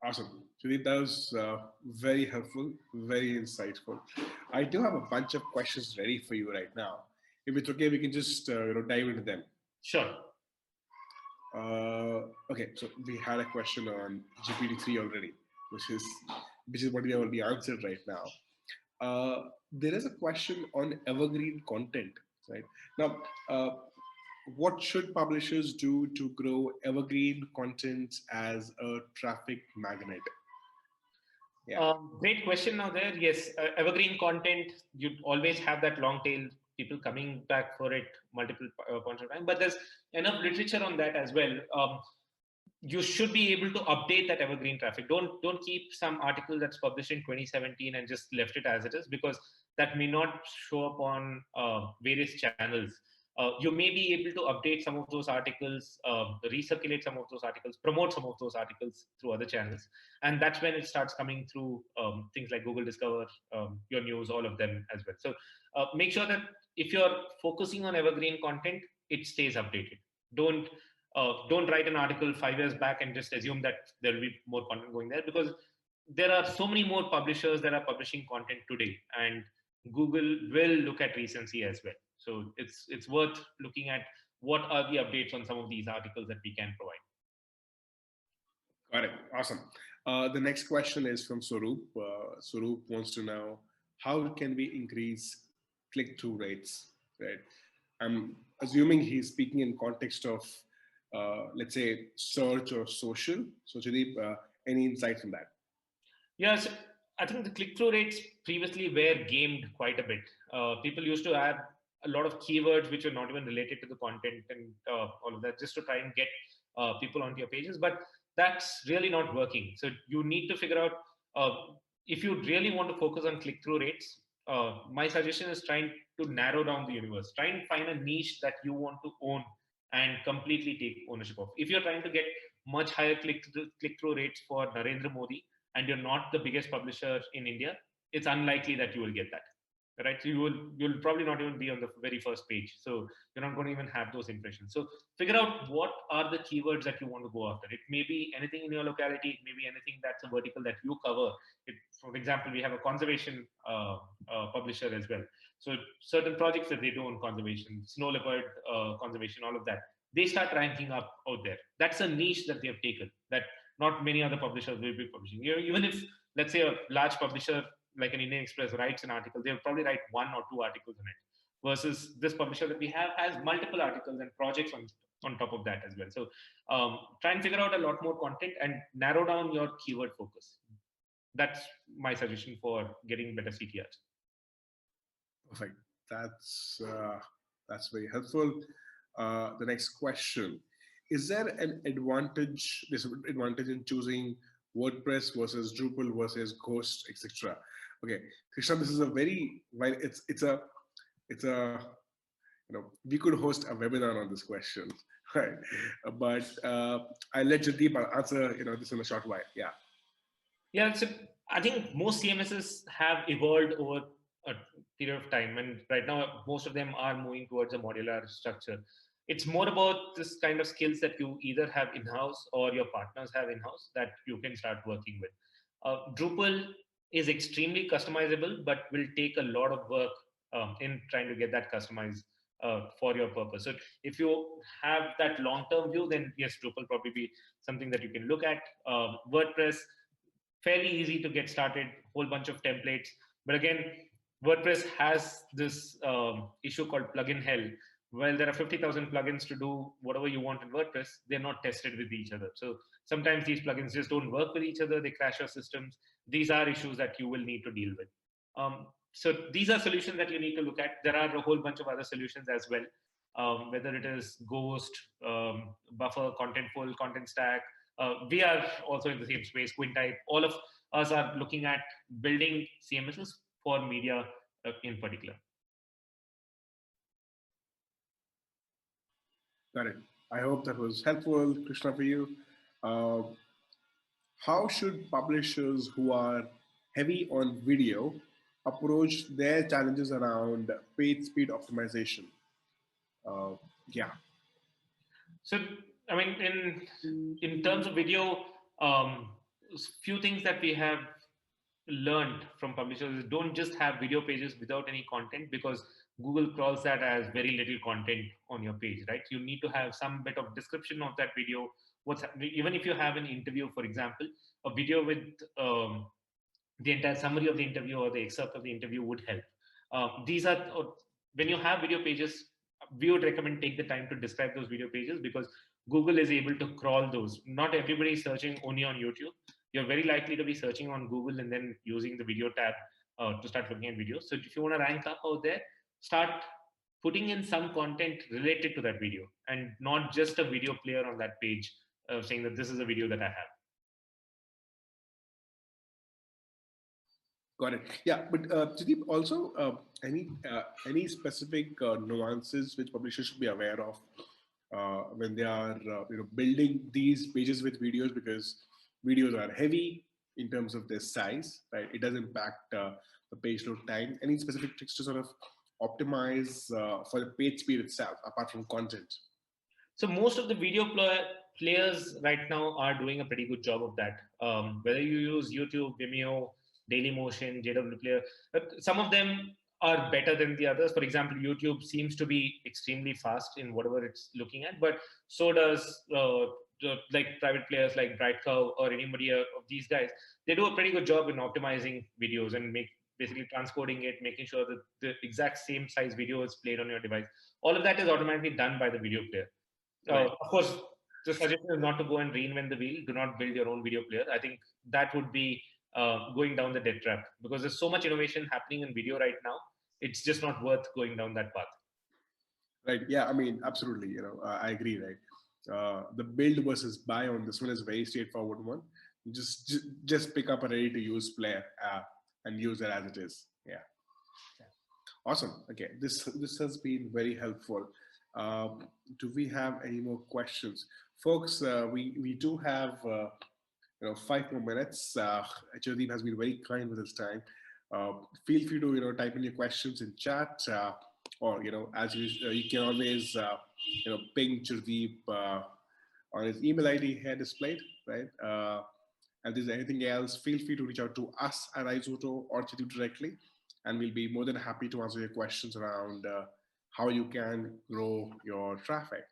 Awesome. Chirdeep, that was very helpful, very insightful. I do have a bunch of questions ready for you right now. If it's okay, we can just dive into them. Sure. Okay, so we had a question on GPT-3 already, which is what we already answered right now. There is a question on evergreen content, right? Now, what should publishers do to grow evergreen content as a traffic magnet? Yeah. Great question now there. Yes, evergreen content, you always have that long tail, people coming back for it multiple points of time. But there's enough literature on that as well. You should be able to update that evergreen traffic. Don't keep some article that's published in 2017 and just left it as it is, because that may not show up on various channels. You may be able to update some of those articles, recirculate some of those articles, promote some of those articles through other channels, and that's when it starts coming through things like Google Discover, your news, all of them as well. So make sure that if you're focusing on evergreen content, it stays updated. Don't write an article 5 years back and just assume that there will be more content going there, because there are so many more publishers that are publishing content today, and Google will look at recency as well. So it's worth looking at what are the updates on some of these articles that we can provide. Got it. Awesome. The next question is from Swaroop. Swaroop wants to know, how can we increase click-through rates, right? I'm assuming he's speaking in context of, let's say, search or social. So Chirdeep, any insights on that? Yes, I think the click-through rates previously were gamed quite a bit. People used to add a lot of keywords which were not even related to the content and all of that, just to try and get people onto your pages. But that's really not working. So you need to figure out, if you really want to focus on click-through rates, my suggestion is trying to narrow down the universe. Try and find a niche that you want to own and completely take ownership of. If you're trying to get much higher click-through rates for Narendra Modi, and you're not the biggest publisher in India, it's unlikely that you will get that, right? So you'll probably not even be on the very first page. So you're not going to even have those impressions. So figure out what are the keywords that you want to go after. It may be anything in your locality. It may be anything that's a vertical that you cover. For example, we have a conservation publisher as well. So certain projects that they do on conservation, snow leopard conservation, all of that, they start ranking up out there. That's a niche that they have taken, that not many other publishers will be publishing. Even if, let's say, a large publisher like an Indian Express writes an article, they'll probably write 1 or 2 articles on it, versus this publisher that we have has multiple articles and projects on top of that as well. So try and figure out a lot more content and narrow down your keyword focus. That's my suggestion for getting better CTRs. Perfect. That's very helpful. The next question: is there an advantage in choosing WordPress versus Drupal versus Ghost, etc.? Okay, Krishna, this is a very, well, it's a we could host a webinar on this question, right? But I'll let Chirdeep answer this in a short while. Yeah. Yeah, so I think most CMSs have evolved over a period of time, and right now most of them are moving towards a modular structure. It's more about this kind of skills that you either have in-house or your partners have in-house that you can start working with. Drupal is extremely customizable, but will take a lot of work in trying to get that customized for your purpose. So if you have that long-term view, then yes, Drupal probably be something that you can look at. WordPress, fairly easy to get started, whole bunch of templates. But again, WordPress has this issue called plugin hell. Well, there are 50,000 plugins to do whatever you want in WordPress. They're not tested with each other. So sometimes these plugins just don't work with each other. They crash your systems. These are issues that you will need to deal with. So these are solutions that you need to look at. There are a whole bunch of other solutions as well, whether it is Ghost, Buffer, Contentful, Content Stack. We are also in the same space, Quintype. All of us are looking at building CMSs for media in particular. Got it. I hope that was helpful, Krishna, for you. How should publishers who are heavy on video approach their challenges around page speed optimization? Yeah. So, I mean, in terms of video, few things that we have learned from publishers is don't just have video pages without any content, because Google crawls that as very little content on your page, right? You need to have some bit of description of that video. Even if you have an interview, for example, a video with the entire summary of the interview or the excerpt of the interview would help. These are when you have video pages, we would recommend take the time to describe those video pages, because Google is able to crawl those. Not everybody is searching only on YouTube. You're very likely to be searching on Google and then using the video tab to start looking at videos. So if you want to rank up out there, start putting in some content related to that video and not just a video player on that page saying that this is a video that I have. Got it. Yeah, but Chirdeep, also any specific nuances which publishers should be aware of when they are building these pages with videos, because videos are heavy in terms of their size, right? It does impact the page load time. Any specific tricks to sort of optimize for the page speed itself, apart from content? So most of the video players right now are doing a pretty good job of that. Whether you use YouTube, Vimeo, Dailymotion, JW Player, some of them are better than the others. For example, YouTube seems to be extremely fast in whatever it's looking at, but so does like private players like Brightcow or anybody of these guys. They do a pretty good job in optimizing videos and basically transcoding it, making sure that the exact same size video is played on your device. All of that is automatically done by the video player. Right. Of course, the suggestion is not to go and reinvent the wheel. Do not build your own video player. I think that would be going down the dead trap, because there's so much innovation happening in video right now. It's just not worth going down that path. Right. Yeah. I mean, absolutely. I agree. Right. The build versus buy on this one is a very straightforward one. Just pick up a ready-to-use player and use it as it is. Yeah. Awesome. Okay. This has been very helpful. Do we have any more questions, folks? We do have 5 more minutes. Chirdeep has been very kind with his time. Feel free to type in your questions in chat, or as you can always ping Chirdeep on his email ID here displayed, right? And if there's anything else, feel free to reach out to us at Isoto or Chirdeep directly, and we'll be more than happy to answer your questions around how you can grow your traffic.